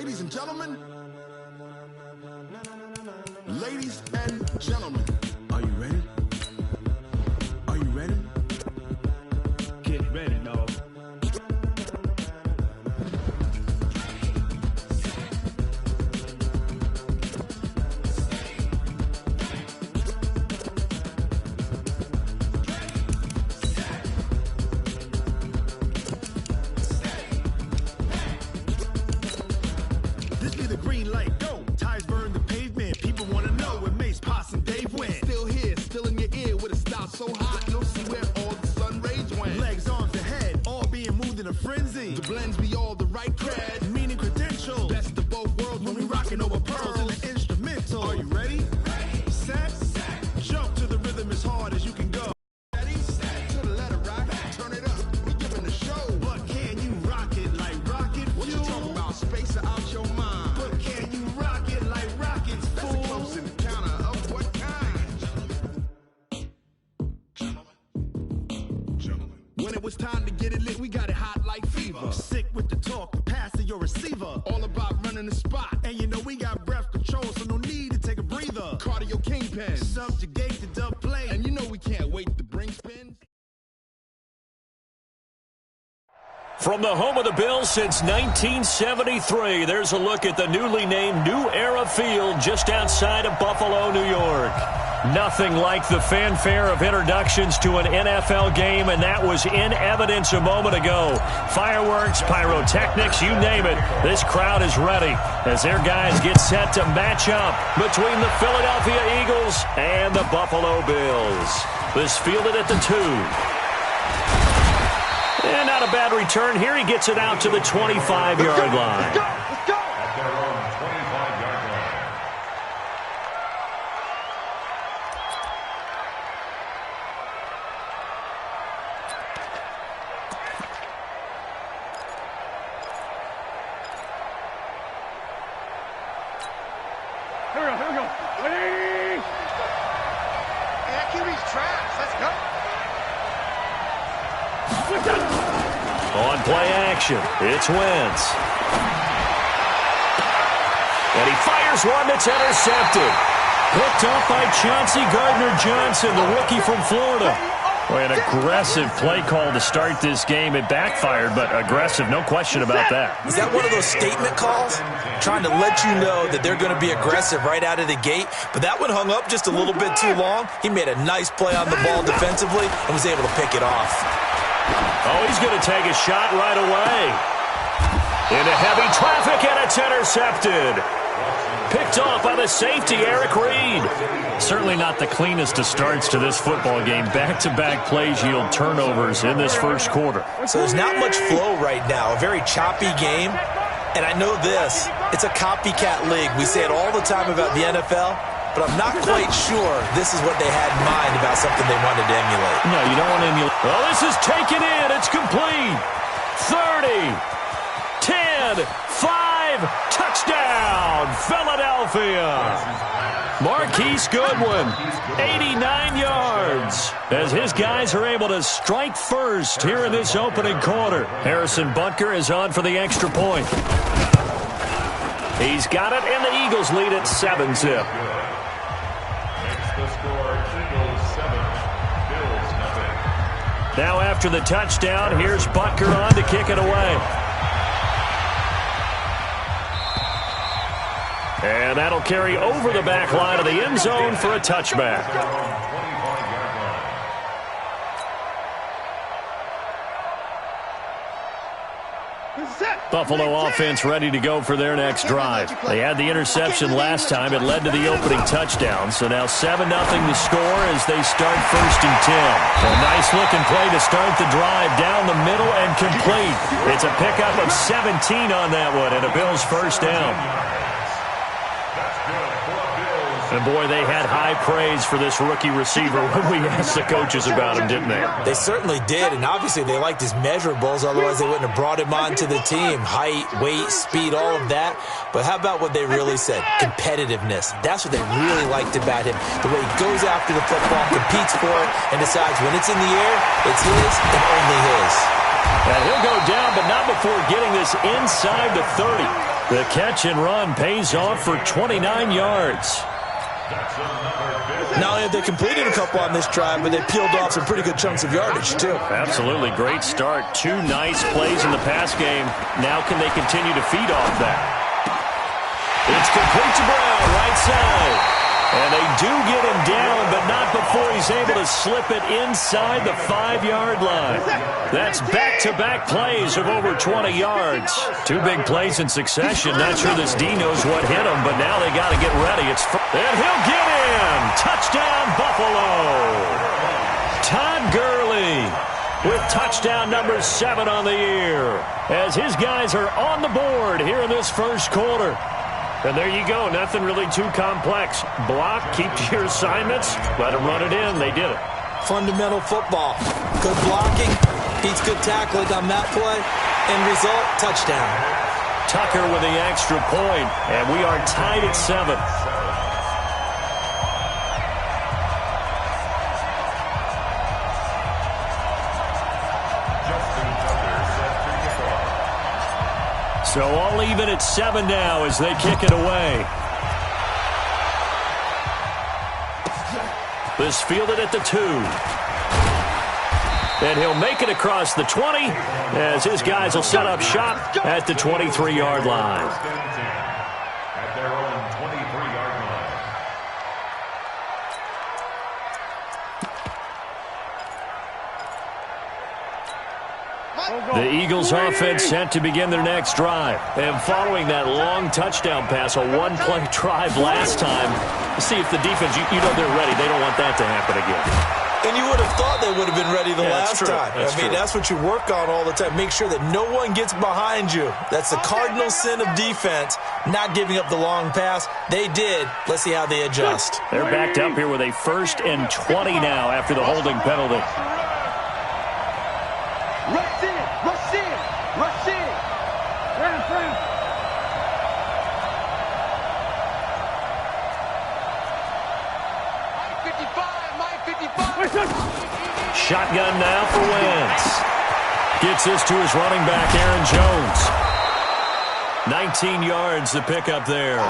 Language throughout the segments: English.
Ladies and gentlemen, are you ready? Are you ready? Get ready, dog. This be the green light, go. Tires burn the pavement. People wanna know where Mace, Pops, and Dave went. Still here, still in your ear with a style so hot, you'll see where all the sun rays went. Legs, arms, the head, all being moved in a frenzy. The blends be all the right cred, meaning credentials. Best of both worlds when we rockin' over pearls in the instrumental. Are you ready? Set. Jump to the rhythm as hard as you can go. Ready? To the letter rock, turn it up. We giving the show. But can you rock it like rocket fuel? What you talking about? Space out your mind. But can you rock it like rockets, fool? That's a close encounter of what kind? Gentlemen. When it was time to get it lit, we got it hot like fever. Sick with the talk, passing your receiver. All about running the spot. And you know we got breath control, so no need to take a breather. Cardio kingpin, subjugate the dub play. And you know we can't wait to bring spins. From the home of the Bills since 1973, there's a look at the newly named New Era Field just outside of Buffalo, New York. Nothing like the fanfare of introductions to an NFL game, and that was in evidence a moment ago. Fireworks, pyrotechnics, you name it. This crowd is ready as their guys get set to match up between the Philadelphia Eagles and the Buffalo Bills. This fielded at the 2. And not a bad return here. He gets it out to the 25-yard line. Let's go! At their own 25-yard line. Here we go. Please! Hey, that QB's trash. Let's go. On play action, it's Wentz. And he fires one that's intercepted. Picked up by Chauncey Gardner-Johnson, the rookie from Florida. Boy, an aggressive play call to start this game. It backfired, but aggressive, no question about that. Is that one of those statement calls? Trying to let you know that they're going to be aggressive right out of the gate. But that one hung up just a little bit too long. He made a nice play on the ball defensively and was able to pick it off. Oh, he's going to take a shot right away. Into heavy traffic, and it's intercepted. Picked off by the safety, Eric Reed. Certainly not the cleanest of starts to this football game. Back-to-back plays yield turnovers in this first quarter. So there's not much flow right now. A very choppy game. And I know this. It's a copycat league. We say it all the time about the NFL. But I'm not quite sure this is what they had in mind about something they wanted to emulate. No, you don't want to emulate. Well, this is taken in. It's complete. 30, 10, 5, touchdown, Philadelphia. Marquise Goodwin, 89 yards, as his guys are able to strike first here in this opening quarter. Harrison Butker is on for the extra point. He's got it, and the Eagles lead at 7-zip. The score, Eagles 7, Bills nothing. Now after the touchdown, here's Butker on to kick it away. And that'll carry over the back line of the end zone for a touchback. Buffalo offense ready to go for their next drive. They had the interception last time. It led to the opening touchdown. So now 7-0 the score as they start 1st and 10. A nice-looking play to start the drive down the middle and complete. It's a pickup of 17 on that one and a Bills first down. And, boy, they had high praise for this rookie receiver when we asked the coaches about him, didn't they? They certainly did, and obviously they liked his measurables. Otherwise, they wouldn't have brought him onto the team. Height, weight, speed, all of that. But how about what they really said? Competitiveness. That's what they really liked about him. The way he goes after the football, competes for it, and decides when it's in the air, it's his and only his. And he'll go down, but not before getting this inside the 30. The catch and run pays off for 29 yards. Not only have they completed a couple on this drive, but they peeled off some pretty good chunks of yardage, too. Absolutely. Great start. 2 nice plays in the pass game. Now can they continue to feed off that? It's complete to Brown, right side. And they do get him down, but not before he's able to slip it inside the 5-yard line. That's back-to-back plays of over 20 yards. 2 big plays in succession. Not sure this D knows what hit him, but now they got to get ready. And he'll get in. Touchdown, Buffalo. Todd Gurley with touchdown number 7 on the year, as his guys are on the board here in this first quarter. And there you go. Nothing really too complex. Block, keep to your assignments, let them run it in. They did it. Fundamental football. Good blocking beats good tackling on that play. End result, touchdown. Tucker with the extra point, and we are tied at 7. So all even at 7 now as they kick it away. This fielded at the 2. And he'll make it across the 20 as his guys will set up shop at the 23-yard line. At their own 23-yard line. The Eagles offense set to begin their next drive. And following that long touchdown pass, a 1-play drive last time, see if the defense, you know they're ready. They don't want that to happen again. And you would have thought they would have been ready the last time. That's true. That's what you work on all the time. Make sure that no one gets behind you. That's the cardinal sin of defense, not giving up the long pass. They did. Let's see how they adjust. They're backed up here with a 1st and 20 now after the holding penalty. Rush in, rush in, rush in. Friend. My 55. Shotgun now for Wentz. Gets this to his running back, Aaron Jones. 19 yards to pick up there.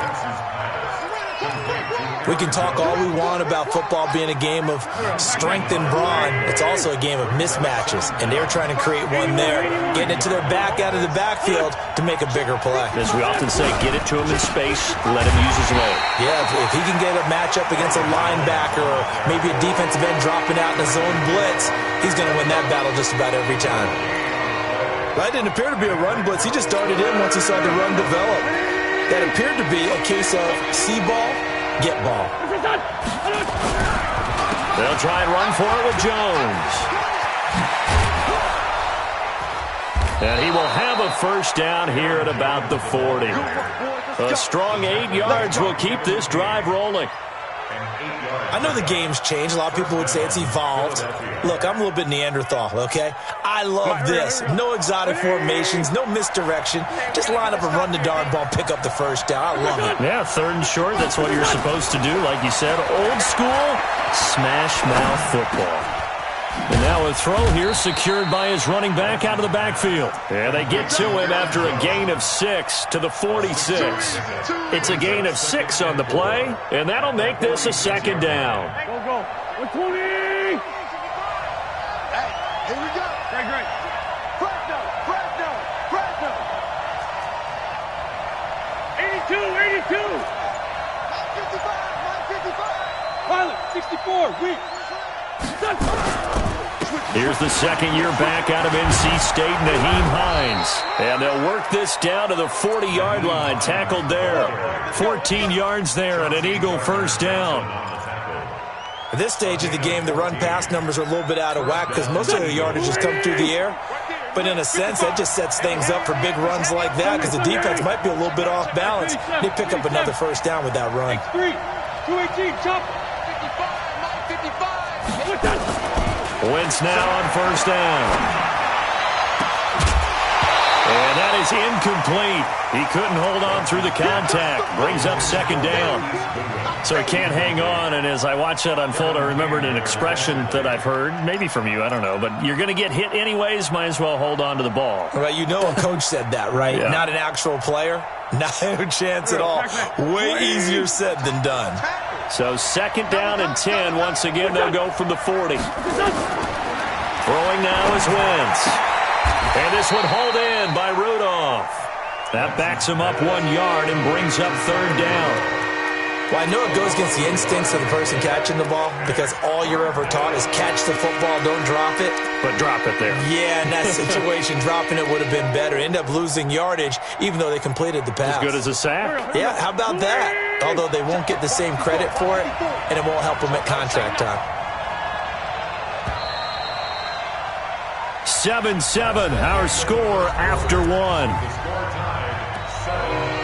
We can talk all we want about football being a game of strength and brawn. It's also a game of mismatches, and they're trying to create one there, getting it to their back out of the backfield to make a bigger play. As we often say, get it to him in space, let him use his leg. Yeah, if he can get a matchup against a linebacker or maybe a defensive end dropping out in a zone blitz, he's going to win that battle just about every time. That didn't appear to be a run blitz. He just darted in once he saw the run develop. That appeared to be a case of see ball, get ball. They'll try and run for it with Jones. And he will have a first down here at about the 40. A strong 8 yards will keep this drive rolling. I know the game's changed. A lot of people would say it's evolved. Look, I'm a little bit Neanderthal, okay? I love this. No exotic formations, no misdirection. Just line up and run the darn ball, pick up the first down. I love it. Yeah, 3rd and short, that's what you're supposed to do. Like you said, old school, smash mouth football. And now a throw here secured by his running back out of the backfield. And they get to him after a gain of 6 to the 46. It's a gain of 6 on the play, and that'll make this a 2nd down. Go. 120. Hey, here we go. Great. Fresno. 82. 55. Pilot, 64. Weak. Here's the 2nd-year back out of NC State, Naheem Hines. And they'll work this down to the 40-yard line, tackled there. 14 yards there and an Eagle first down. At this stage of the game, the run-pass numbers are a little bit out of whack because most of the yardage has come through the air. But in a sense, that just sets things up for big runs like that because the defense might be a little bit off balance. They pick up another first down with that run. 218, chop. 55. Wentz now on first down. And that is incomplete. He couldn't hold on through the contact. Brings up second down. So he can't hang on, and as I watch that unfold, I remembered an expression that I've heard, maybe from you, I don't know, but you're going to get hit anyways, might as well hold on to the ball. Right, you know a coach said that, right? Yeah. Not an actual player. No chance at all. Way easier said than done. So second down and 10. Once again, they'll go from the 40. Throwing now is Wentz. And this one hauled in by Rudolph. That backs him up 1 yard and brings up third down. Well, I know it goes against the instincts of the person catching the ball because all you're ever taught is catch the football, don't drop it. But drop it there. Yeah, in that situation, dropping it would have been better. End up losing yardage, even though they completed the pass. As good as a sack. Yeah, how about that? Although they won't get the same credit for it, and it won't help them at contract time. 7-7, our score after one. The score tied 7-7.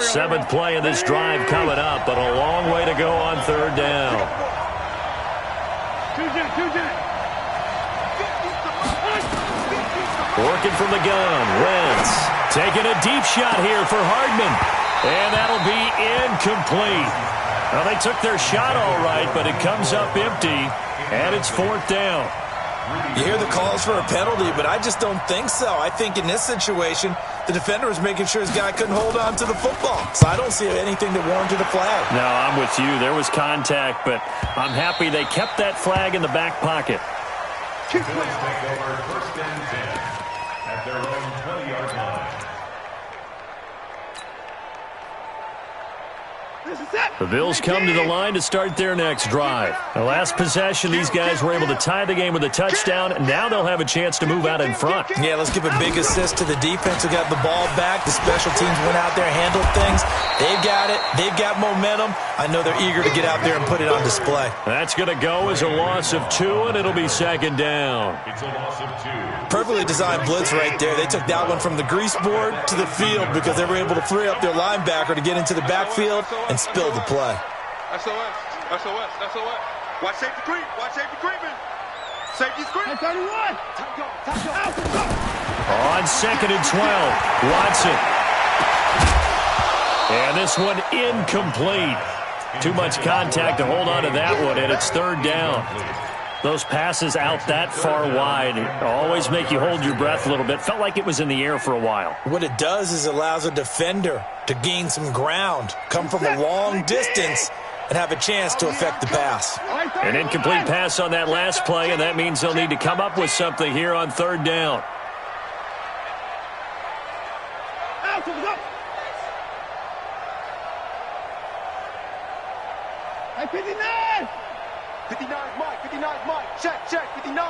Seventh play of this drive coming up, but a long way to go on third down. Working from the gun, Wentz taking a deep shot here for Hardman, and that'll be incomplete. Well, they took their shot all right, but it comes up empty, and it's fourth down. You hear the calls for a penalty, but I just don't think so. I think in this situation, the defender was making sure his guy couldn't hold on to the football. So I don't see anything that warranted a flag. No, I'm with you. There was contact, but I'm happy they kept that flag in the back pocket. Bills take over first and 10 at their own 20-yard line. The Bills come to the line to start their next drive. The last possession, these guys were able to tie the game with a touchdown, and now they'll have a chance to move out in front. Yeah, let's give a big assist to the defense who got the ball back. The special teams went out there, handled things. They've got it. They've got momentum. I know they're eager to get out there and put it on display. That's going to go as a loss of 2, and it'll be second down. It's a loss of 2. Perfectly designed blitz right there. They took that one from the grease board to the field because they were able to free up their linebacker to get into the backfield and spill the play. SOS. Watch safety creep. Watch safety creeping. Safety's creeping. 31. On second and 12, Watson. And this one incomplete. Too much contact to hold on to that one, and it's third down. Those passes out that far wide always make you hold your breath a little bit. Felt like it was in the air for a while. What it does is it allows a defender to gain some ground, come from a long distance, and have a chance to affect the pass. An incomplete pass on that last play, and that means they'll need to come up with something here on third down. Hey, 59! 59's Mike. 59's Mike. Check. 59.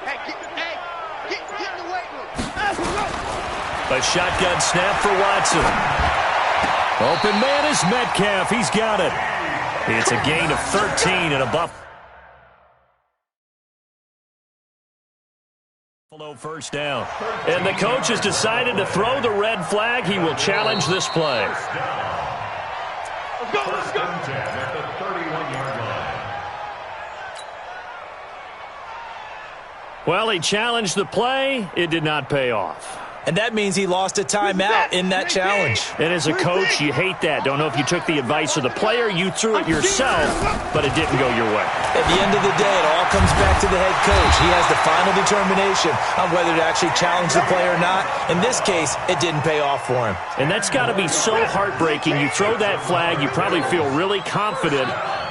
Hey, get in the weight room. A shotgun snap for Watson. Open man is Metcalf. He's got it. It's a gain of 13 and a Buffalo first down. And the coach has decided to throw the red flag. He will challenge this play. Let's go. First and 10 at the 31-yard line. Well, he challenged the play. It did not pay off. And that means he lost a timeout in that challenge. And as a coach, you hate that. Don't know if you took the advice of the player, you threw it yourself, but it didn't go your way. At the end of the day, it all comes back to the head coach. He has the final determination on whether to actually challenge the play or not. In this case, it didn't pay off for him. And that's got to be so heartbreaking. You throw that flag, you probably feel really confident,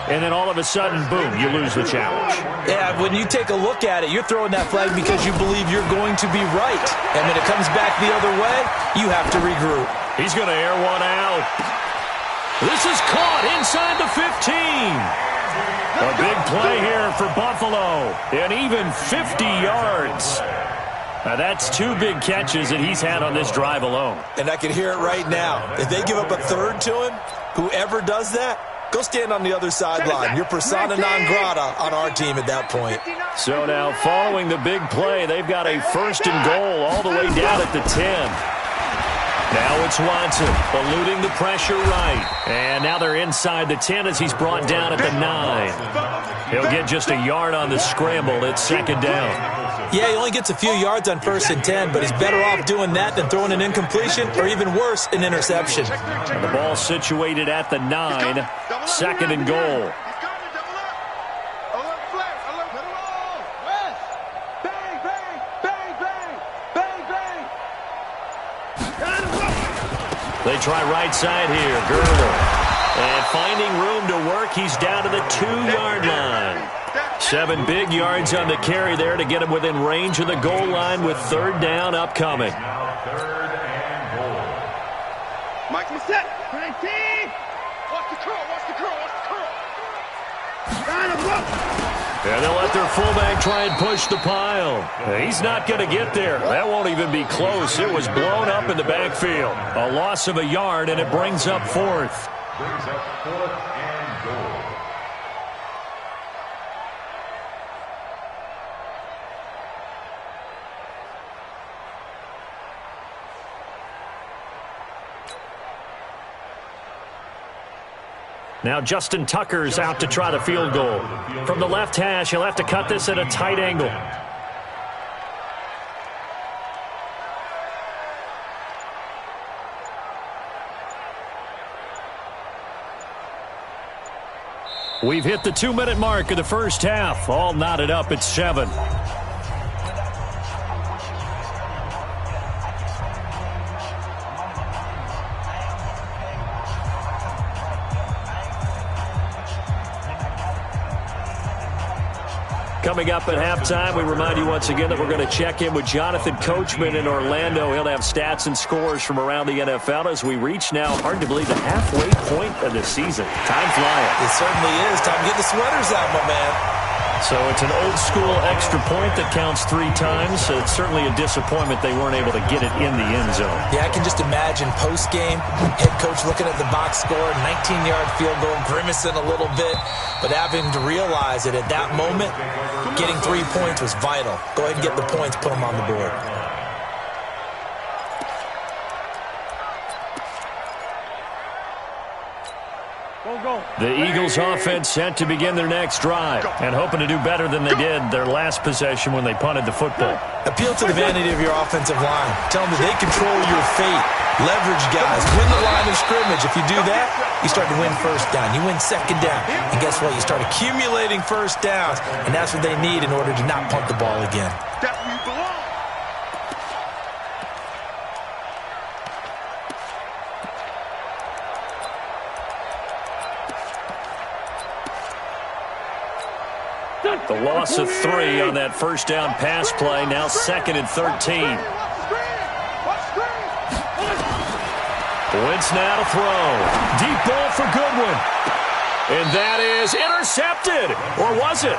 and then all of a sudden, boom, you lose the challenge. Yeah, when you take a look at it, you're throwing that flag because you believe you're going to be right. And when it comes back the other way, you have to regroup. He's going to air one out. This is caught inside the 15. A big play here for Buffalo, and even 50 yards. Now, that's 2 big catches that he's had on this drive alone. And I can hear it right now. If they give up a third to him, whoever does that, go stand on the other sideline. You're persona non grata on our team at that point. So now, following the big play, they've got a first and goal all the way down at the 10. Now it's Watson, eluding the pressure right. And now they're inside the 10 as he's brought down at the 9. He'll get just a yard on the scramble. It's second down. Yeah, he only gets a few yards on 1st and 10, but he's better off doing that than throwing an incompletion or even worse, an interception. And the ball situated at the 9, second and goal. They try right side here. Girdle. And finding room to work, he's down to the 2-yard line. 7 big yards on the carry there to get him within range of the goal line with 3rd down upcoming. Now 3rd and goal. Mike, you set. 19. Watch the curl, watch the curl, watch the curl. Got him, look. And they'll let their fullback try and push the pile. He's not going to get there. That won't even be close. It was blown up in the backfield. A loss of a yard, and it brings up 4th. Brings up 4th and goal. Now Justin Tucker's out to try the field goal. From the left hash, he'll have to cut this at a tight angle. We've hit the 2-minute mark of the first half. All knotted up at 7. Coming up at halftime, we remind you once again that we're going to check in with Jonathan Coachman in Orlando. He'll have stats and scores from around the NFL as we reach now, hard to believe, the halfway point of the season. Time flying. It certainly is. Time to get the sweaters out, my man. So it's an old-school extra point that counts 3 times. So it's certainly a disappointment they weren't able to get it in the end zone. Yeah, I can just imagine post-game, head coach looking at the box score, 19-yard field goal, grimacing a little bit, but having to realize that at that moment, getting 3 points was vital. Go ahead and get the points, put them on the board. The Eagles offense set to begin their next drive and hoping to do better than they did their last possession when they punted the football. Appeal to the vanity of your offensive line. Tell them that they control your fate. Leverage guys. Win the line of scrimmage. If you do that, you start to win 1st down. You win 2nd down. And guess what? You start accumulating 1st downs. And that's what they need in order to not punt the ball again. That's where you belong. The loss of 3 on that 1st down pass play. Now 2nd and 13. Wentz now to throw. Deep ball for Goodwin. And that is intercepted. Or was it?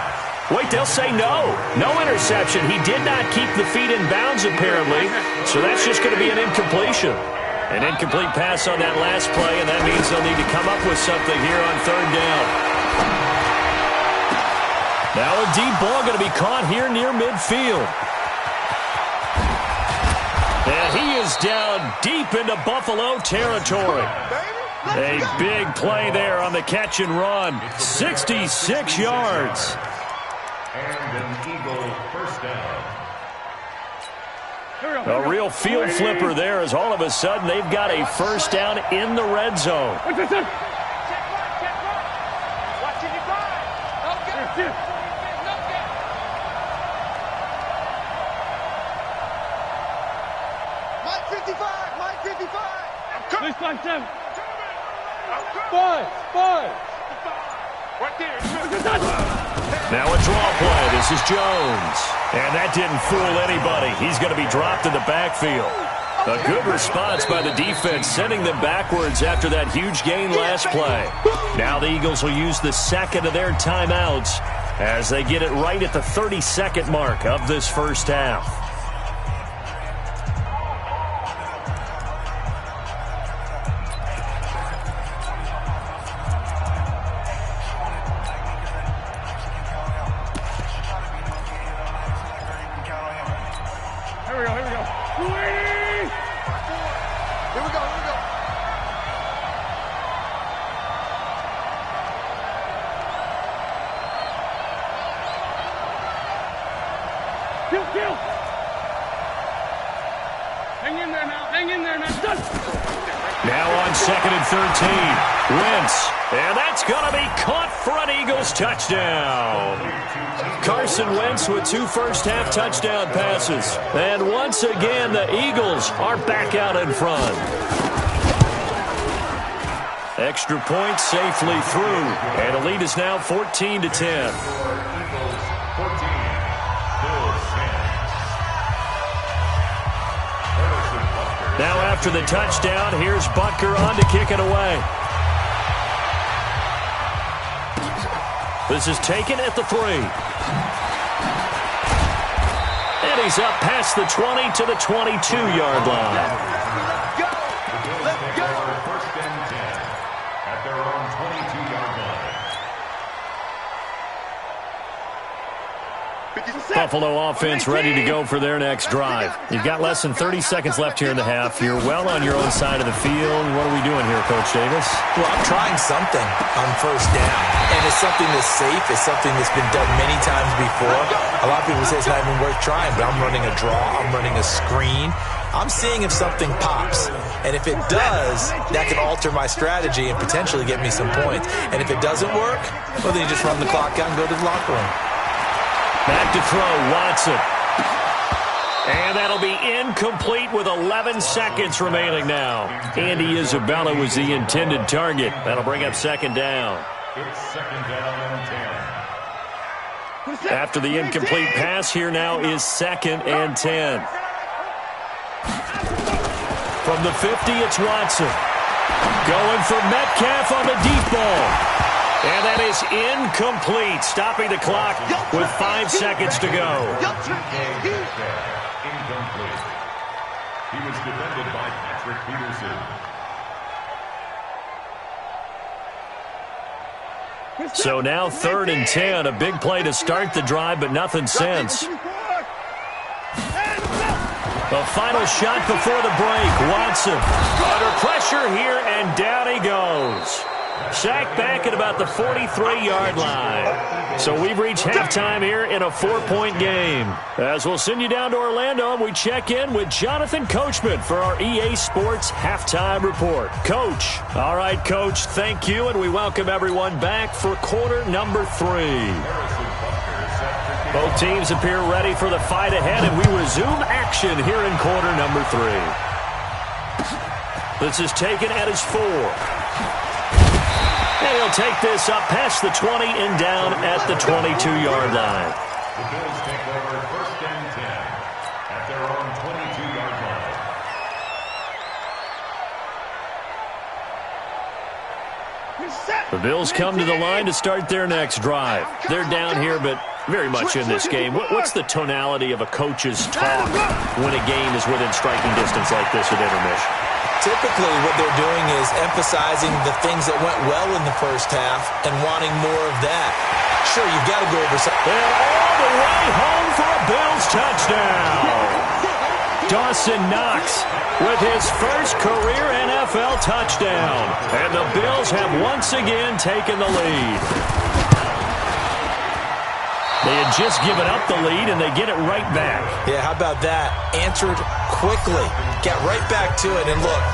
Wait, they'll say no. No interception. He did not keep the feet in bounds, apparently. So that's just going to be an incompletion. An incomplete pass on that last play, and that means they'll need to come up with something here on 3rd down. Now a deep ball going to be caught here near midfield. And he is down deep into Buffalo territory. A big play there on the catch and run. 66 yards. And an Eagle 1st down. A real field flipper there as all of a sudden they've got a 1st down in the red zone. Now a draw play. This is Jones. And that didn't fool anybody. He's going to be dropped in the backfield. A good response by the defense, sending them backwards after that huge gain last play. Now the Eagles will use the 2nd of their timeouts as they get it right at the 32nd mark of this 1st half. Here we Kill. Hang in there now. Now on 2nd and 13. Wentz. And that's going to be caught for an Eagles touchdown. Carson Wentz with 2 first-half touchdown passes. And once again, the Eagles are back out in front. Extra point safely through. And the lead is now 14-10. Now after the touchdown, here's Butker on to kick it away. This is taken at the 3. And he's up past the 20 to the 22-yard line. Let's go. First and 10 at their own 22-yard line. Buffalo offense ready to go for their next drive. You've got less than 30 seconds left here in the half. You're well on your own side of the field. What are we doing here, Coach Davis? Well, I'm trying something on first down. And it's something that's safe. It's something that's been done many times before. A lot of people say it's not even worth trying, but I'm running a draw. I'm running a screen. I'm seeing if something pops. And if it does, that can alter my strategy and potentially get me some points. And if it doesn't work, well, then you just run the clock out and go to the locker room. Back to throw, Watson. And that'll be incomplete with 11 seconds remaining now. Andy Isabella was the intended target. That'll bring up 2nd down. It's 2nd down and 10. After the incomplete pass, here now is 2nd and 10. From the 50, it's Watson. Going for Metcalf on the deep ball. And that is incomplete, stopping the clock with 5 seconds to go. Incomplete. He was defended by Patrick Peterson. So now 3rd and 10, a big play to start the drive, but nothing since. The final shot before the break, Watson under pressure here, and down he goes. Sacked back at about the 43-yard line. So we've reached halftime here in a 4-point game. As we'll send you down to Orlando, we check in with Jonathan Coachman for our EA Sports Halftime Report. Coach. All right, Coach, thank you, and we welcome everyone back for quarter number 3. Both teams appear ready for the fight ahead, and we resume action here in quarter number 3. This is taken at his 4. And he'll take this up past the 20 and down at the 22-yard line. The Bills take over 1st and 10 at their own 22-yard line. The Bills come to the line to start their next drive. They're down here, but very much in this game. What's the tonality of a coach's talk when a game is within striking distance like this at intermission? Typically, what they're doing is emphasizing the things that went well in the first half and wanting more of that. Sure, you've got to go over some. And all the way home for a Bills touchdown. Dawson Knox with his first career NFL touchdown. And the Bills have once again taken the lead. They had just given up the lead, and they get it right back. Yeah, how about that? Answered quickly. Got right back to it. And look,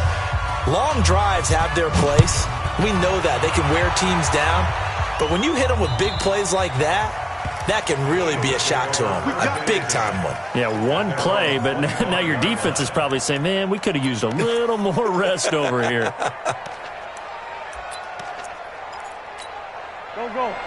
long drives have their place. We know that. They can wear teams down. But when you hit them with big plays like that, that can really be a shot to them. A big-time one. Yeah, one play, but now your defense is probably saying, man, we could have used a little more rest over here.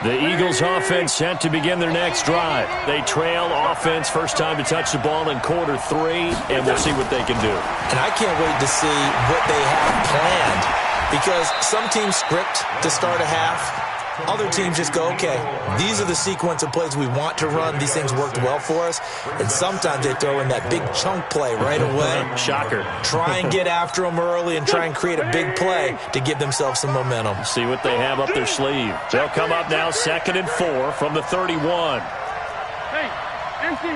The Eagles offense set to begin their next drive. They trail offense, first time to touch the ball in quarter 3, and we'll see what they can do. And I can't wait to see what they have planned, because some teams script to start a half. Other teams just go, okay, these are the sequence of plays we want to run. These things worked well for us. And sometimes they throw in that big chunk play right away. Shocker. Try and get after them early and try and create a big play to give themselves some momentum. See what they have up their sleeve. They'll come up now 2nd and 4 from the 31. Hey, empty,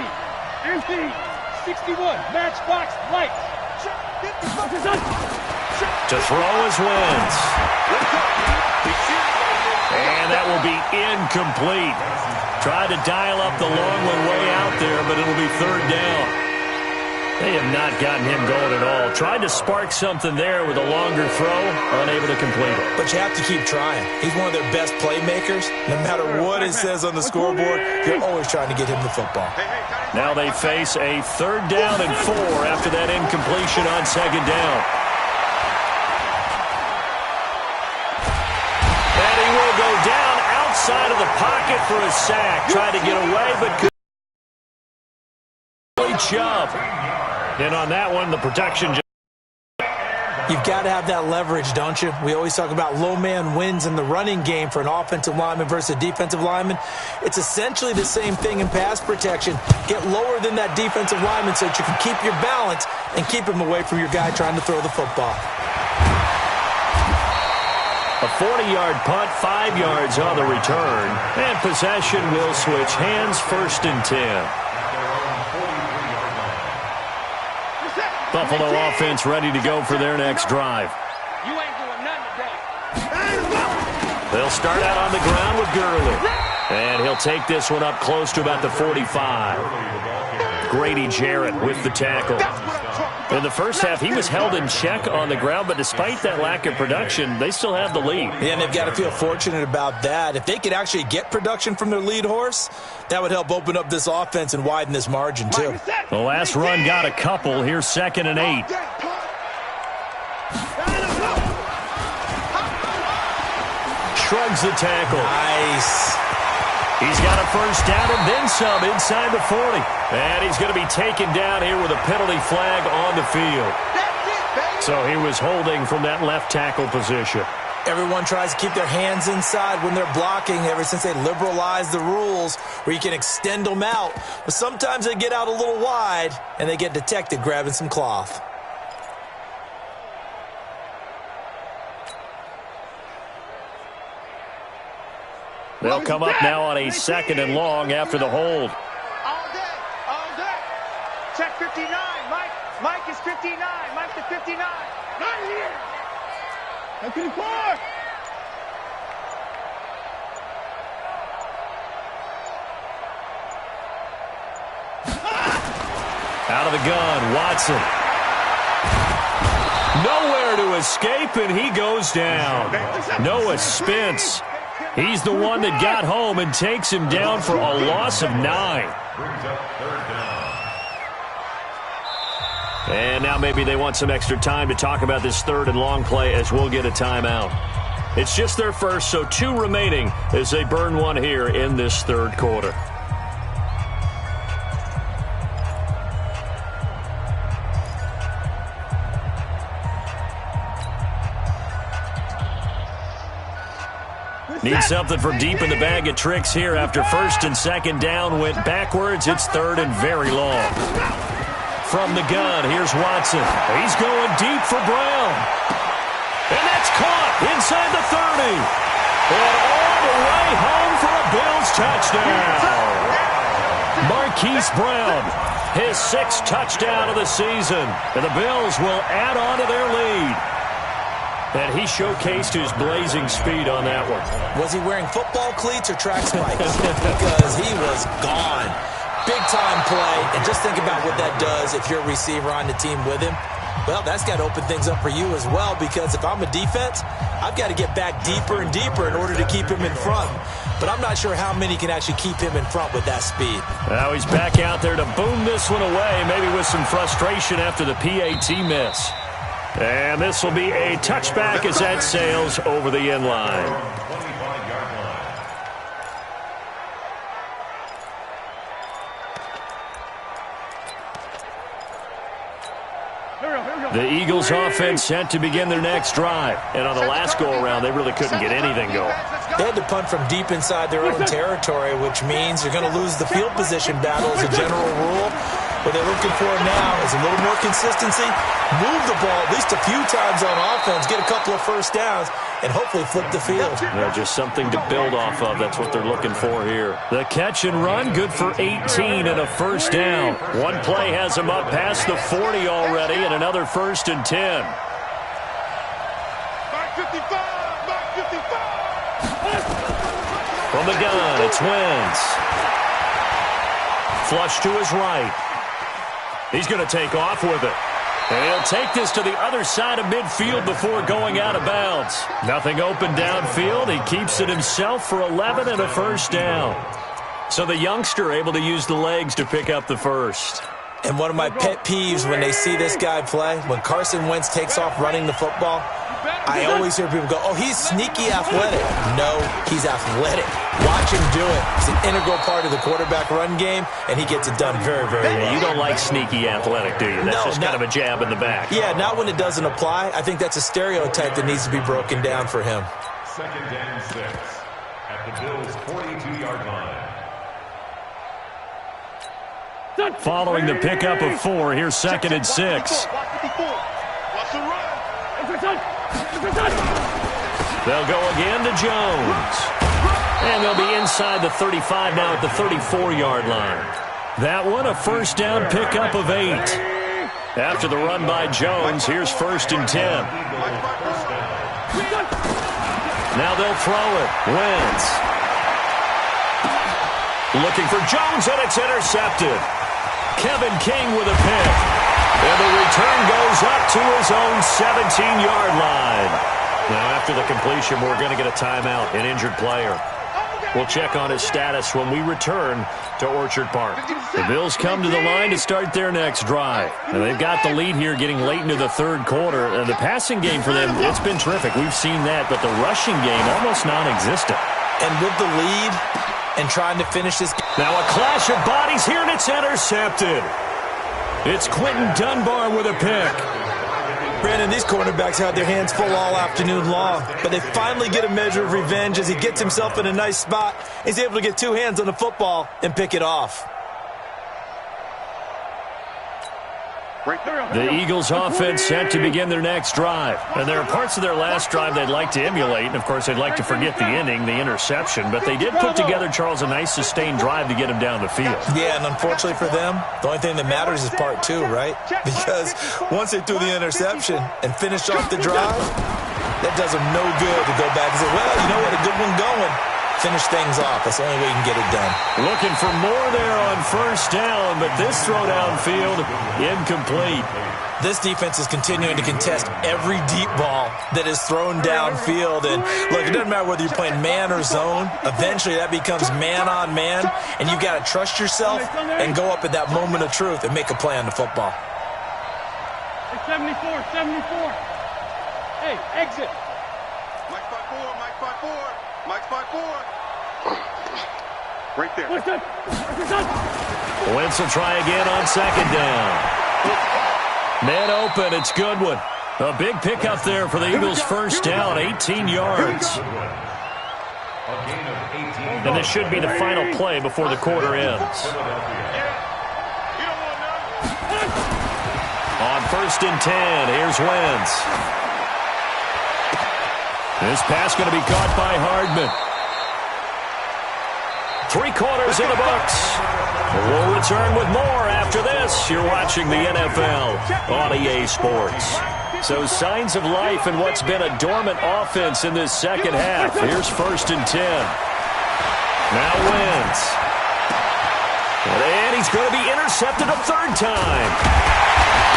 61, matchbox, lights. To throw is Wentz. And that will be incomplete. Tried to dial up the long one way out there, but it'll be third down. They have not gotten him going at all. Tried to spark something there with a longer throw, unable to complete it. But you have to keep trying. He's one of their best playmakers. No matter what it says on the scoreboard, you're always trying to get him the football. Now they face a 3rd down and 4 after that incompletion on 2nd down. And he will go down outside of the pocket for a sack. Tried to get away, but couldn't. Chubb. And on that one, the protection. You've got to have that leverage, don't you? We always talk about low man wins in the running game for an offensive lineman versus a defensive lineman. It's essentially the same thing in pass protection. Get lower than that defensive lineman so that you can keep your balance and keep him away from your guy trying to throw the football. A 40-yard punt, 5 yards on the return. And possession will switch hands, 1st and 10. Buffalo offense ready to go for their next drive. You ain't doing nothing today. They'll start out on the ground with Gurley. And he'll take this one up close to about the 45. Grady Jarrett with the tackle. In the first half, he was held in check on the ground, but despite that lack of production, they still have the lead. Yeah, and they've got to feel fortunate about that. If they could actually get production from their lead horse, that would help open up this offense and widen this margin, too. The last run got a couple. Here's 2nd and 8. Shrugs the tackle. Nice. He's got a 1st down and then some inside the 40. And he's going to be taken down here with a penalty flag on the field. So he was holding from that left tackle position. Everyone tries to keep their hands inside when they're blocking ever since they liberalized the rules where you can extend them out. But sometimes they get out a little wide and they get detected grabbing some cloth. They'll come up now on a 2nd and long after the hold. All day, all day. Check 59, Mike. Mike is 59. Mike is 59. Not here. 54. Out of the gun, Watson. Nowhere to escape, and he goes down. Noah Spence. He's the one that got home and takes him down for a loss of 9. And now maybe they want some extra time to talk about this 3rd and long play as we'll get a timeout. It's just their first, so 2 remaining as they burn one here in this 3rd quarter. Need something from deep in the bag of tricks here after 1st and 2nd down went backwards. It's 3rd and very long. From the gun, here's Watson. He's going deep for Brown. And that's caught inside the 30. And all the way home for a Bills touchdown. Marquise Brown, his 6th touchdown of the season. And the Bills will add on to their lead. And he showcased his blazing speed on that one. Was he wearing football cleats or track spikes? Because he was gone. Big-time play. And just think about what that does if you're a receiver on the team with him. Well, that's got to open things up for you as well, because if I'm a defense, I've got to get back deeper and deeper in order to keep him in front. But I'm not sure how many can actually keep him in front with that speed. Now he's back out there to boom this one away, maybe with some frustration after the PAT miss. And this will be a touchback as that sails over the end line. The Eagles offense set to begin their next drive. And on the last go-around, they really couldn't get anything going. They had to punt from deep inside their own territory, which means you're going to lose the field position battle as a general rule. What they're looking for now is a little more consistency, move the ball at least a few times on offense, get a couple of 1st downs, and hopefully flip the field. Yeah, just something to build off of. That's what they're looking for here. The catch and run, good for 18 and a 1st down. One play has them up past the 40 already, and another 1st and 10. Mark 55! Mark 55! From From the gun, it's Wentz. Flush to his right. He's going to take off with it. And he'll take this to the other side of midfield before going out of bounds. Nothing open downfield. He keeps it himself for 11 and a first down. So the youngster able to use the legs to pick up the first. And one of my pet peeves when they see this guy play, when Carson Wentz takes off running the football, I always hear people go, oh, he's sneaky athletic. No, he's athletic. Watch him do it. It's an integral part of the quarterback run game, and he gets it done very, very well. You don't like sneaky athletic, do you? That's just kind of a jab in the back. Yeah, not when it doesn't apply. I think that's a stereotype that needs to be broken down for him. 2nd and 6 at the Bills' 42-yard line. Following the pickup of 4, here's 2nd and 6. They'll go again to Jones. And they'll be inside the 35 now at the 34-yard line. That one, a first down pickup of 8. After the run by Jones, here's 1st and 10. Now they'll throw it. Wentz. Looking for Jones, and it's intercepted. Kevin King with a pick. And the return goes up to his own 17-yard line. Now, after the completion, we're going to get a timeout, an injured player. We'll check on his status when we return to Orchard Park. The Bills come to the line to start their next drive. And they've got the lead here getting late into the third quarter. And the passing game for them, it's been terrific. We've seen that, but the rushing game almost non-existent. And with the lead and trying to finish this. Now a clash of bodies here, and it's intercepted. It's Quentin Dunbar with a pick. Brandon, these cornerbacks had their hands full all afternoon long, but they finally get a measure of revenge as he gets himself in a nice spot. He's able to get 2 hands on the football and pick it off. The Eagles offense set to begin their next drive. And there are parts of their last drive they'd like to emulate. And, of course, they'd like to forget the ending, the interception. But they did put together, Charles, a nice sustained drive to get him down the field. Yeah, and unfortunately for them, the only thing that matters is part 2, right? Because once they threw the interception and finished off the drive, that does them no good to go back and say, well, you know what, a good one going. Finish things off. That's the only way you can get it done. Looking for more there on first down, but this throw downfield, incomplete. This defense is continuing to contest every deep ball that is thrown downfield. And, look, it doesn't matter whether you're playing man or zone. Eventually, that becomes man on man, and you've got to trust yourself and go up at that moment of truth and make a play on the football. 74. Hey, exit. Mike 5-4, Mike 5-4, Mike 5-4. Right there. Wentz will try again on 2nd down. Man open, it's Goodwin. A big pickup there for the Eagles' first down, 18 yards. And this should be the final play before the quarter ends. On 1st and 10, here's Wentz. This pass going to be caught by Hardman. 3 quarters in the books. We'll return with more after this. You're watching the NFL on EA Sports. So signs of life in what's been a dormant offense in this second half. Here's 1st and 10. Now Wentz. And he's going to be intercepted a 3rd time.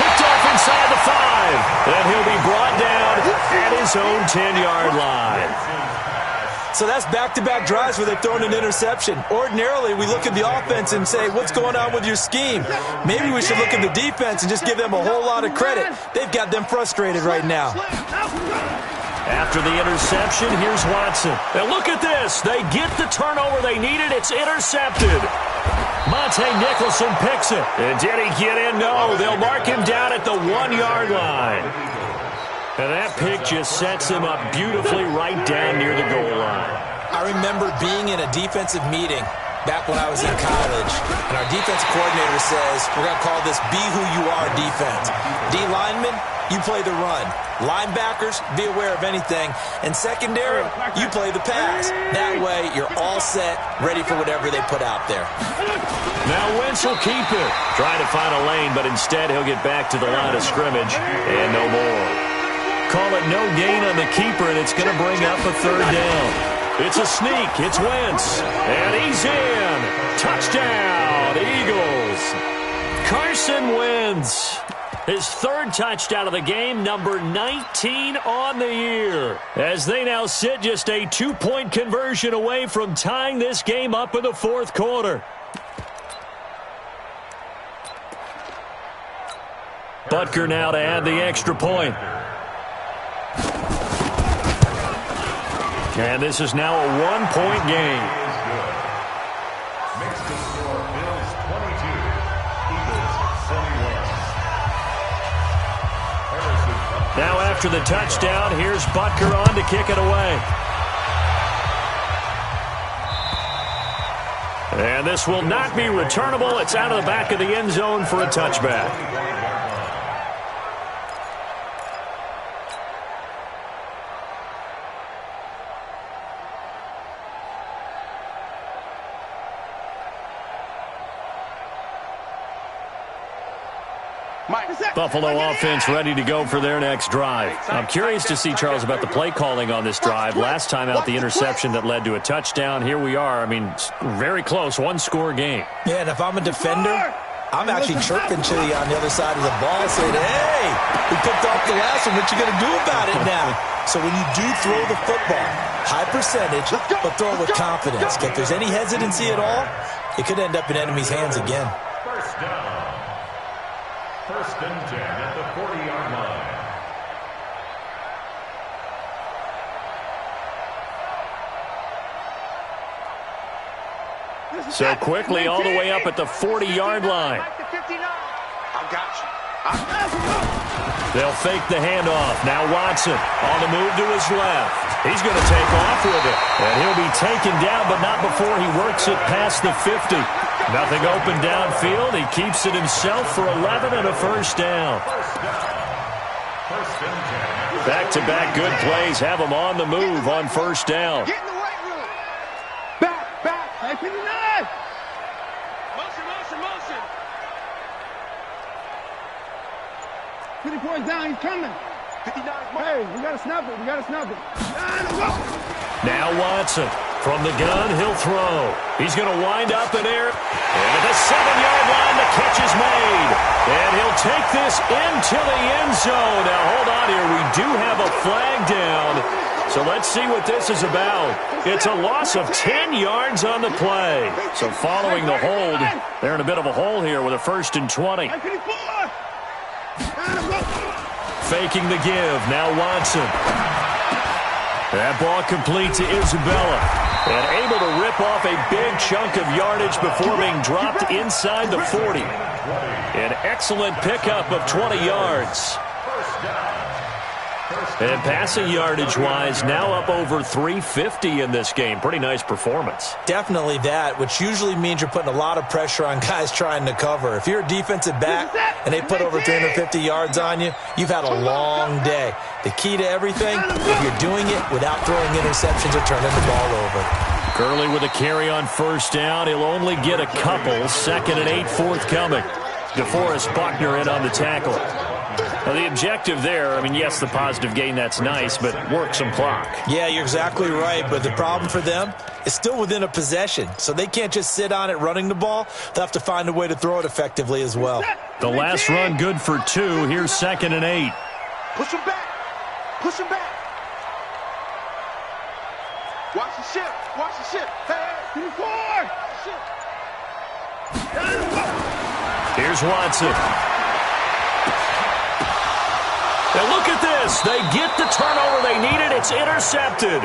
Picked off inside the 5. And he'll be brought down at his own 10-yard line. So that's back-to-back drives where they've thrown an interception. Ordinarily, we look at the offense and say, what's going on with your scheme? Maybe we should look at the defense and just give them a whole lot of credit. They've got them frustrated right now. After the interception, here's Watson. And look at this. They get the turnover they needed. It's intercepted. Monte Nicholson picks it. And did he get in? No. They'll mark him down at the 1-yard line. And that pick just sets him up beautifully right down near the goal line. I remember being in a defensive meeting back when I was in college, and our defensive coordinator says, we're going to call this be who you are defense. D linemen, you play the run. Linebackers, be aware of anything. And secondary, you play the pass. That way, you're all set, ready for whatever they put out there. Now Wentz will keep it. Trying to find a lane, but instead he'll get back to the line of scrimmage and no more. Call it no gain on the keeper, and it's going to bring up a 3rd down. It's a sneak. It's Wentz. And he's in. Touchdown, Eagles. Carson Wentz. His third touchdown of the game, number 19 on the year. As they now sit just a 2-point conversion away from tying this game up in the fourth quarter. Butker now to add the extra point. And this is now a 1-point game. Makes the score Bills 22, Eagles 71. Now after the touchdown, here's Butker on to kick it away. And this will not be returnable. It's out of the back of the end zone for a touchback. Buffalo offense ready to go for their next drive. I'm curious to see, Charles, about the play calling on this drive. Last time out, the interception that led to a touchdown. Here we are. I mean, very close, one-score game. Yeah, and if I'm a defender, I'm actually chirping to you on the other side of the ball, saying, hey, we picked off the last one. What you going to do about it now? So when you do throw the football, high percentage, but throw it with confidence. If there's any hesitancy at all, it could end up in enemy's hands again. First down. First and 10 at the 40-yard line. So quickly all the way up at the 40-yard line. I got you. They'll fake the handoff. Now Watson on the move to his left. He's going to take off with it. And he'll be taken down, but not before he works it past the 50. Nothing open downfield. He keeps it himself for 11 and a first down. Back-to-back good plays have him on the move on first down. Get in the weight room. Back. Hey, 59. Motion. 54's down. He's coming. 59. Hey, we got to snap it. Now Watson. From the gun, he'll throw. He's going to wind up in air. And at the 7-yard line, the catch is made. And he'll take this into the end zone. Now, hold on here. We do have a flag down. So let's see what this is about. It's a loss of 10 yards on the play. So following the hold, they're in a bit of a hole here with a 1st and 20. Faking the give. Now Watson. That ball complete to Isabella. And able to rip off a big chunk of yardage before being dropped inside the 40. An excellent pickup of 20 yards. And passing yardage-wise, now up over 350 in this game. Pretty nice performance. Definitely that, which usually means you're putting a lot of pressure on guys trying to cover. If you're a defensive back and they put over 350 yards on you, you've had a long day. The key to everything, if you're doing it without throwing interceptions or turning the ball over. Gurley with a carry on first down. He'll only get a couple. 2nd and 8 forthcoming. DeForest Buckner in on the tackle. Now, the objective there, I mean, yes, the positive gain, that's nice, but work some clock. Yeah, you're exactly right, but the problem for them is still within a possession, so they can't just sit on it running the ball. They'll have to find a way to throw it effectively as well. The last run good for 2. Here's 2nd and 8. Push him back. Watch the ship. Hey, 54. Here's Watson. Now look at this. They get the turnover they needed. It's intercepted.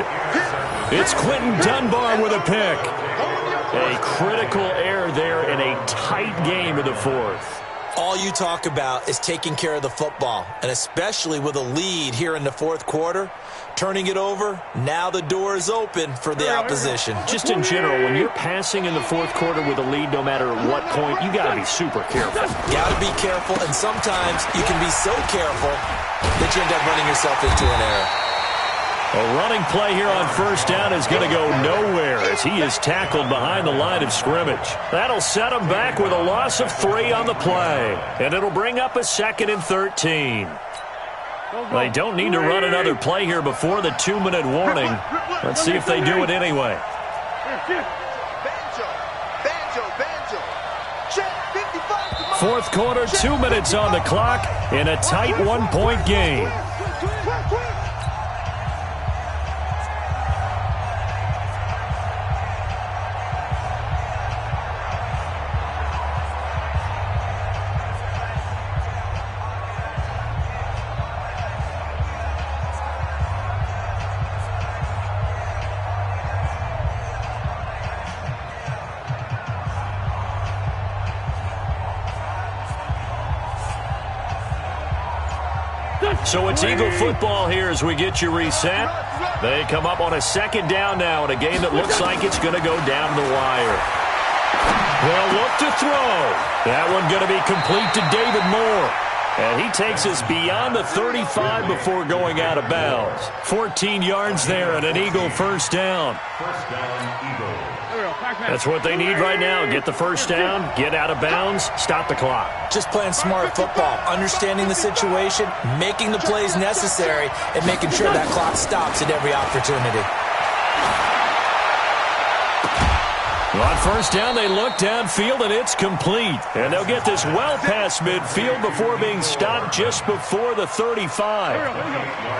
It's Quentin Dunbar with a pick. A critical error there in a tight game in the fourth. All you talk about is taking care of the football, and especially with a lead here in the fourth quarter, turning it over, now the door is open for the opposition. Just in general, when you're passing in the fourth quarter with a lead, no matter what point, you got to be super careful. Got to be careful, and sometimes you can be so careful that you end up running yourself into an error. A running play here on first down is going to go nowhere as he is tackled behind the line of scrimmage. That'll set him back with a loss of 3 on the play. And it'll bring up a 2nd and 13. They don't need to run another play here before the 2-minute warning. Let's see if they do it anyway. Fourth quarter, 2 minutes on the clock in a tight 1-point game. So it's Eagle football here as we get you reset. They come up on a second down now in a game that looks like it's going to go down the wire. They'll look to throw. That one going to be complete to David Moore. And he takes us beyond the 35 before going out of bounds. 14 yards there and an Eagle first down. First down, Eagle. That's what they need right now. Get the first down, get out of bounds, stop the clock. Just playing smart football, understanding the situation, making the plays necessary, and making sure that clock stops at every opportunity. On first down, they look downfield, and it's complete. And they'll get this well past midfield before being stopped just before the 35.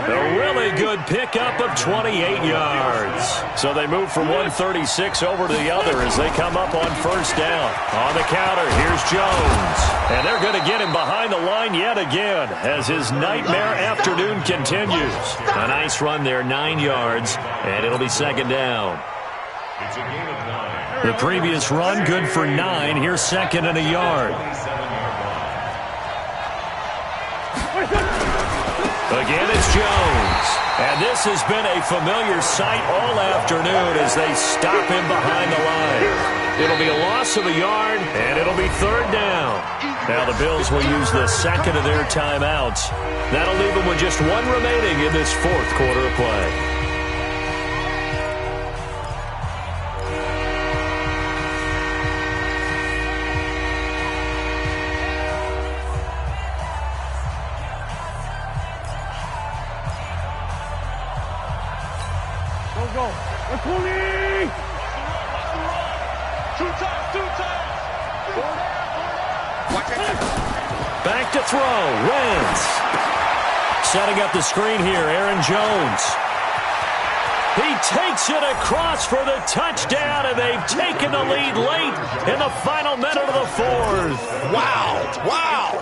A really good pickup of 28 yards. So they move from 136 over to the other as they come up on first down. On the counter, here's Jones. And they're going to get him behind the line yet again as his nightmare afternoon continues. A nice run there, 9 yards, and it'll be second down. It's a gain of 9. The previous run, good for 9. Here's second and a yard. Again, it's Jones. And this has been a familiar sight all afternoon as they stop him behind the line. It'll be a loss of a yard, and it'll be third down. Now the Bills will use the second of their timeouts. That'll leave them with just one remaining in this fourth quarter of play. Back to throw. Wentz. Setting up the screen here, Aaron Jones. He takes it across for the touchdown, and they've taken the lead late in the final minute of the fourth. Wow. Wow.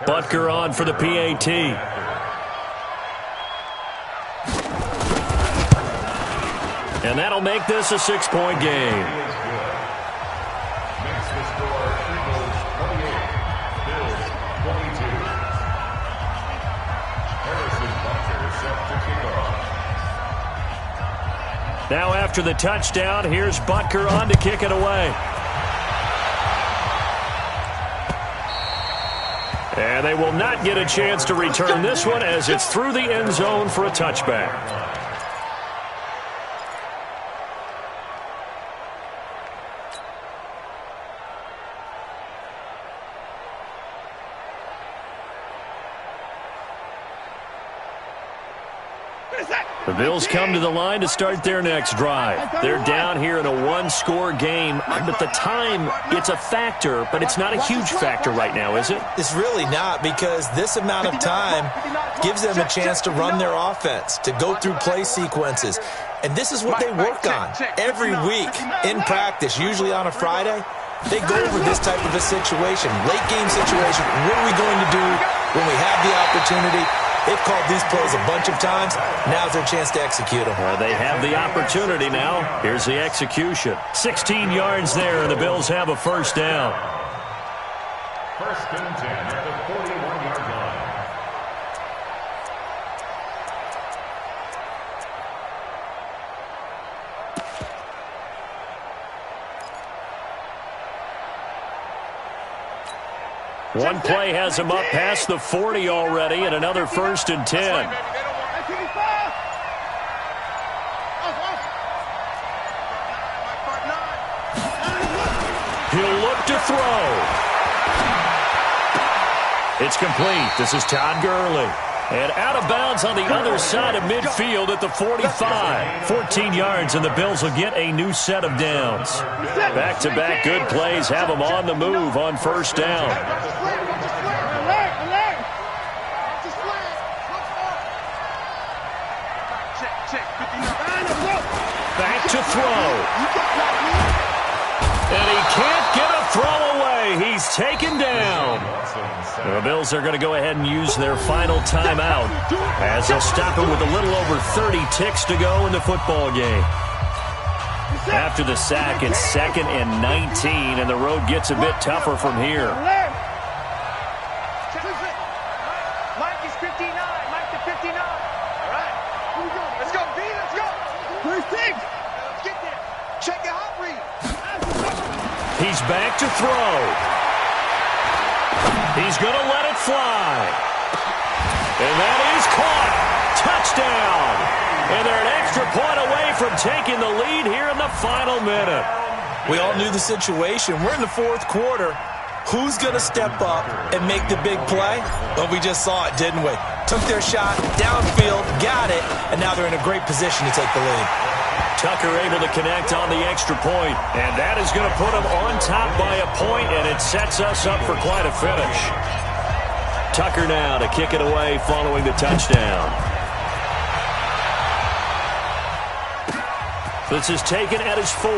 Butker on for the PAT. And that'll make this a 6-point game. Makes the score Eagles 28, Bills 22. Harrison Butker set to kick off. Now after the touchdown, here's Butker on to kick it away. And they will not get a chance to return this one as it's through the end zone for a touchback. The Bills come to the line to start their next drive. They're down here in a one-score game, but the time, it's a factor, but it's not a huge factor right now, is it? It's really not, because this amount of time gives them a chance to run their offense, to go through play sequences. And this is what they work on every week in practice, usually on a Friday. They go over this type of a situation, late game situation. What are we going to do when we have the opportunity? They've called these plays a bunch of times. Now's their chance to execute them. They have the opportunity now. Here's the execution. 16 yards there, and the Bills have a first down. First and 10 at the 41-yard line. One play has him up past the 40 already, and another 1st and 10. He'll look to throw. It's complete. This is Todd Gurley. And out of bounds on the other side of midfield at the 45. 14 yards, and the Bills will get a new set of downs. Back-to-back good plays have them on the move on 1st down. Back to throw. And he can't get a throw away. He's taken down. The Bills are going to go ahead and use their final timeout as they'll stop it with a little over 30 ticks to go in the football game. After the sack, it's 2nd and 19, and the road gets a bit tougher from here. Mike is 59. Mike to 59. All right. Let's go, B. Let's go. Let's get there. Check your hot read. He's back to throw. He's going to let it fly. And that is caught. Touchdown. And they're an extra point away from taking the lead here in the final minute. We all knew the situation. We're in the 4th quarter. Who's going to step up and make the big play? Well, we just saw it, didn't we? Took their shot, downfield, got it, and now they're in a great position to take the lead. Tucker able to connect on the extra point, and that is going to put them on top by a point, and it sets us up for quite a finish. Tucker now to kick it away following the touchdown. This is taken at his 4.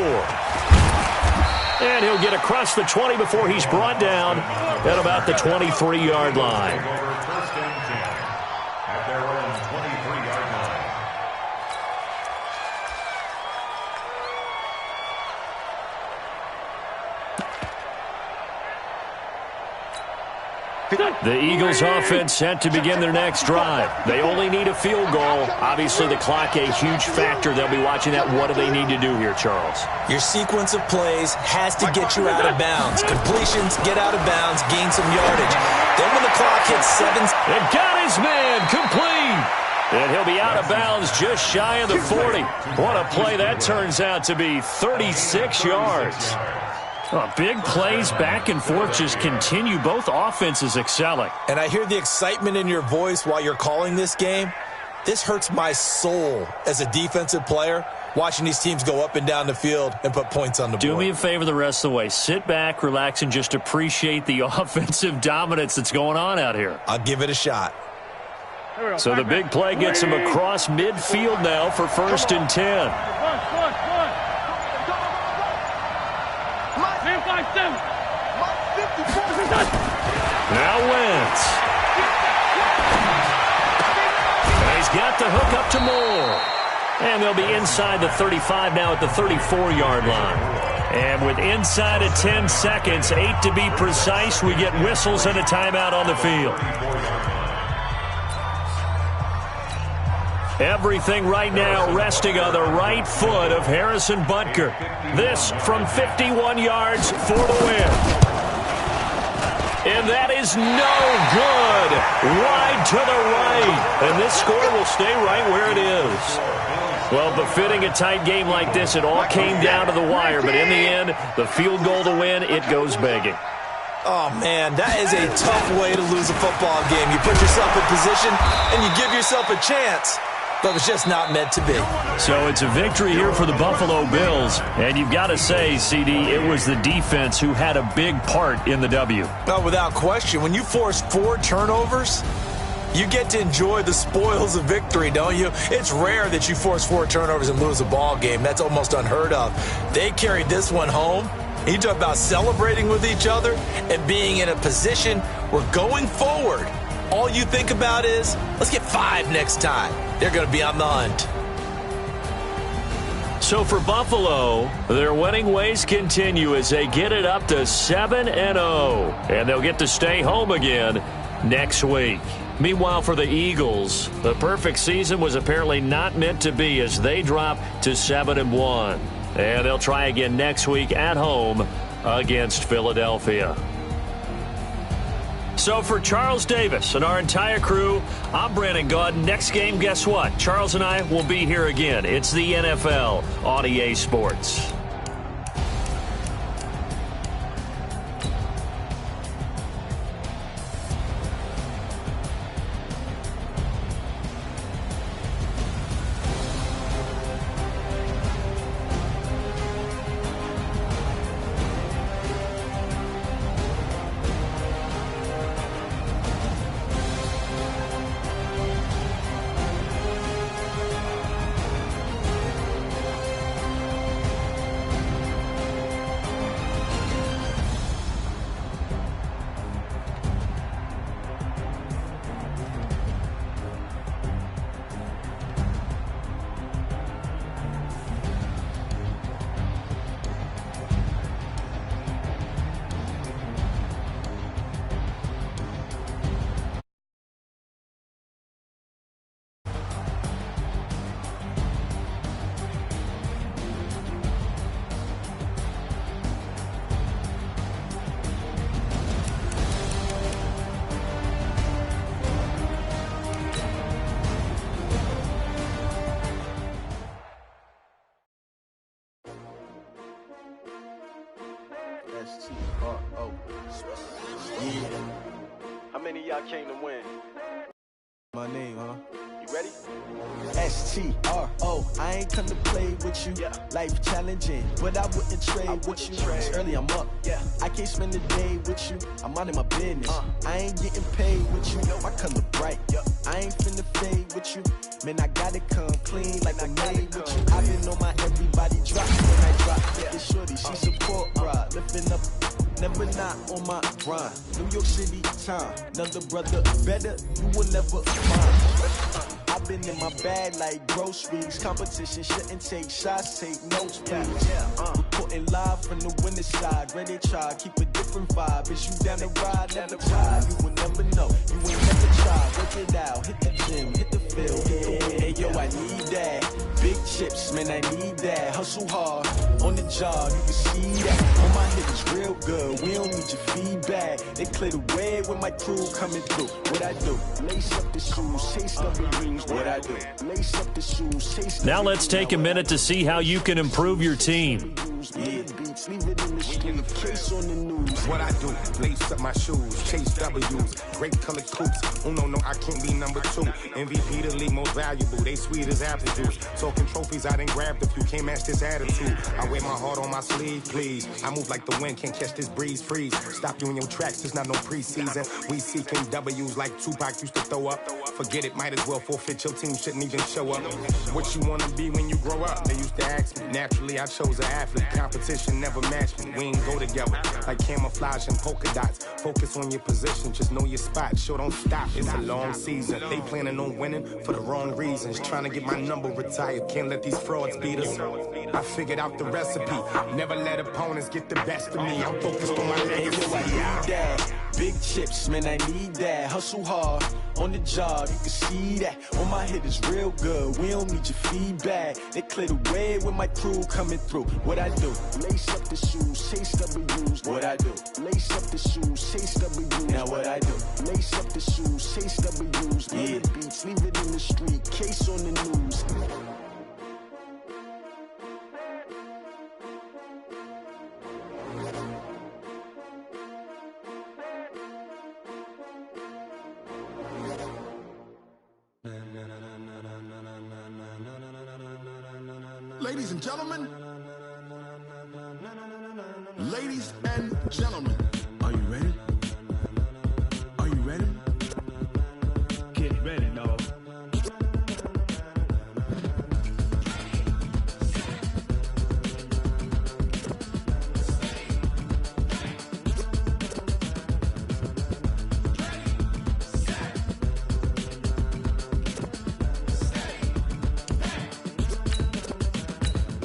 And he'll get across the 20 before he's brought down at about the 23-yard line. First and 10 at their own 23-yard line. The Eagles offense set to begin their next drive. They only need a field goal. Obviously, the clock a huge factor. They'll be watching that. What do they need to do here, Charles? Your sequence of plays has to get you out of bounds. Completions, get out of bounds, gain some yardage. Then when the clock hits 7... And got his man complete. And he'll be out of bounds just shy of the 40. What a play that turns out to be. 36 yards. Oh, big plays back and forth just continue. Both offenses excelling. And I hear the excitement in your voice while you're calling this game. This hurts my soul as a defensive player, watching these teams go up and down the field and put points on the board. Do me a favor the rest of the way. Sit back, relax, and just appreciate the offensive dominance that's going on out here. I'll give it a shot. So the big play gets him across midfield now for 1st and 10. Now Wentz. And he's got the hook up to Moore. And they'll be inside the 35 now at the 34-yard line. And with inside of 10 seconds, 8 to be precise, we get whistles and a timeout on the field. Everything right now resting on the right foot of Harrison Butker. This from 51 yards for the win. And that is no good. Wide to the right. And this score will stay right where it is. Well, befitting a tight game like this, it all came down to the wire. But in the end, the field goal to win, it goes begging. Oh, man, that is a tough way to lose a football game. You put yourself in position, and you give yourself a chance. But it's just not meant to be. So it's a victory here for the Buffalo Bills. And you've got to say, CD, it was the defense who had a big part in the W. Well, without question, when you force 4 turnovers, you get to enjoy the spoils of victory, don't you? It's rare that you force 4 turnovers and lose a ball game. That's almost unheard of. They carried this one home. You talk about celebrating with each other and being in a position where going forward, all you think about is, let's get 5 next time. They're going to be on the hunt. So for Buffalo, their winning ways continue as they get it up to 7-0. And they'll get to stay home again next week. Meanwhile, for the Eagles, the perfect season was apparently not meant to be as they drop to 7-1. And they'll try again next week at home against Philadelphia. So for Charles Davis and our entire crew, I'm Brandon Gaudin. Next game, guess what? Charles and I will be here again. It's the NFL on EA Sports. S-T-R-O. Yeah. How many of y'all came to win? My name, huh? You ready? S-T-R-O. I ain't come to play with you. Yeah. Life challenging, but I wouldn't trade with you. It's early, I'm up. Yeah. I can't spend the day with you. I'm minding my business. I ain't getting paid with you. My color bright. I ain't finna fade with you. Man, I gotta come clean like I made with you. I been on my everybody drop when I drop. Yeah, shorty, she support ride. Lifting up, never not on my grind. New York City time. Another brother better, you will never find. I've been in my bag like groceries. Competition shouldn't take shots, take notes, please. Reporting live from the winning side. Ready to try, keep a different vibe. Is you down the ride, never try. You will never know, you ain't never try. Work it out, hit the gym, hit the field, hit the win. Hey yo, I need that. Big chips, man, I need that. Hustle hard, on the job, you can see that. On my hit is real good, we don't need your feedback. They clear the way with my crew coming through. What I do? Lace up the shoes, chase up the rings. What I do? Lace up the shoes, chase. Now let's take a minute to see how you can improve your team. What I do, lace up my shoes, chase W's, great color coops. Oh no, I can't be number 2. MVP the league most valuable, they sweet as apple juice. Talking trophies, I done grabbed a few, can't match this attitude. I wear my heart on my sleeve, please. I move like the wind, can't catch this breeze, freeze. Stop you in your tracks, it's not no preseason. We seeking W's like Tupac used to throw up. Forget it, might as well forfeit, your team shouldn't even show up. What you wanna be when you grow up? They used to ask me. Naturally, I chose an athlete. Competition never matched me. We ain't go together like camouflage and polka dots. Focus on your position, just know your spot. Sure, don't stop, it's a long season. They planning on winning for the wrong reasons. Trying to get my number retired, can't let these frauds beat us. I figured out the recipe. Never let opponents get the best of me. I'm focused on my legacy. Big chips, man, I need that. Hustle hard, on the job, you can see that. On my hit is real good, we don't need your feedback. They clear the way with my crew coming through. What I do? Lace up the shoes, chase W's. What I do? Lace up the shoes, chase W's. Now what I do? Lace up the shoes, chase W's. Yeah. Beats, leave it in the street, case on the news. Ladies and gentlemen, ladies and gentlemen, are you ready? Are you ready? Get ready, dog.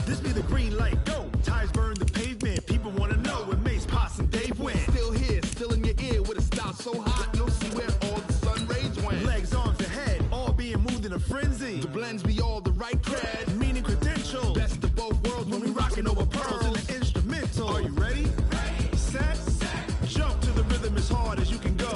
This be the green light, go. Ties burn the pavement. People wanna know when Mace, Poss, and Dave went. Still here, still in your ear with a style so hot, you'll see where all the sun rays went. Legs, arms, and head, all being moved in a frenzy. The blends be all the right cred, meaning credentials. Best of both worlds when we rockin' over pearls in the instrumental. Are you ready? Set, jump to the rhythm as hard as you can go.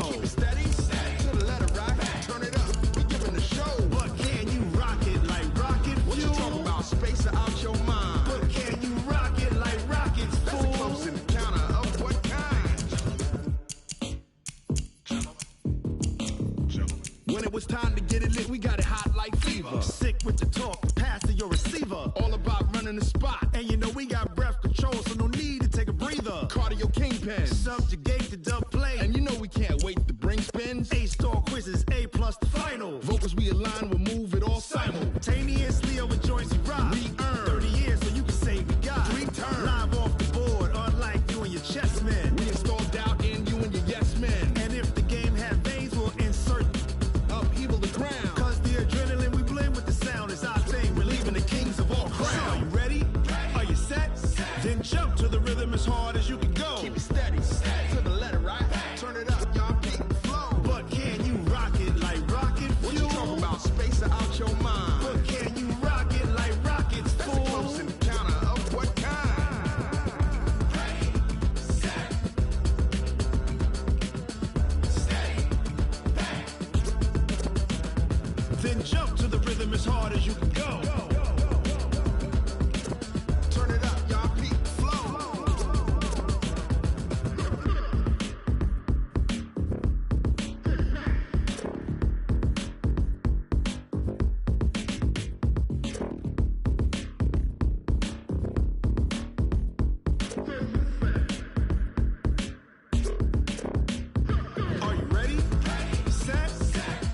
it's time to get it lit. We got it hot like fever. Sick with the talk, pass to your receiver. All about running the spot. And you know we got breath control, so no need to take a breather. Cardio kingpin, subjugate the dub play. And you know we can't wait to bring spins. A-star quizzes, A+ the final. Vocals we align, we'll move it all simultaneously over joints we rock. We earn 30 years so you can say we got 3 turns. Live off the board, unlike you and your chess men. We install doubt in you and your yes men. And if the game had veins, we'll insert upheaval the ground. Cause the adrenaline we blend with the sound is our thing. We're leaving the kings of all crowns. So are you ready? Are you set? Then jump to the rhythm as hard as you can go. Keep it steady, to the letter, right? Turn it up, y'all keep the flow. But can you rock it like rocket fuel? What you talking about? Space out your mind. But can you rock it like rockets, fool? That's a close encounter of what kind? Ready, set, steady, bang. Then jump to the rhythm as hard as you can go. Turn it up, y'all keep the flow. Are you ready? Set,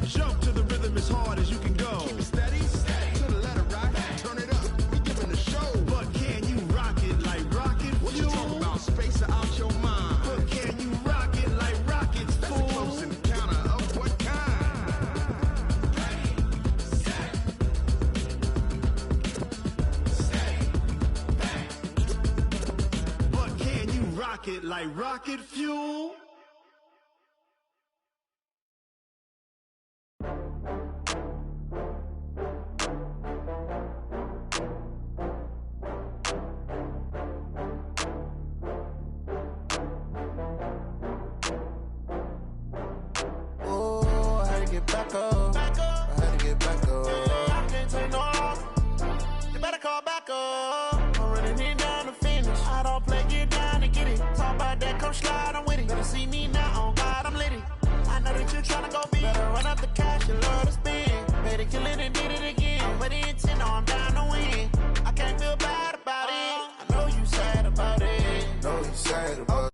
jump to the rhythm as hard as you can go. Keep it steady, to the letter, right? Turn it up, we giving the show. But can you rock it like rocket fuel? What you talking about? Space out your mind. But can you rock it like rockets, fool? That's a close encounter of what kind? Ready, set, steady, bang. But can you rock it like rocket fuel? Oh, I had to get back up. I had to get back up. I can't take no loss. You better call back up. I'm running it down to finish. I don't play, get down to get it. Talk about that, come slide, I'm with it. Better see me now, on God, I'm litty. I know that you're trying to go big. Better run up the cash, you love to spend. Better kill it and did it again. I'm with the intent, no, I'm down to win. I can't feel bad about it. I know you sad about it. Know you sad about it.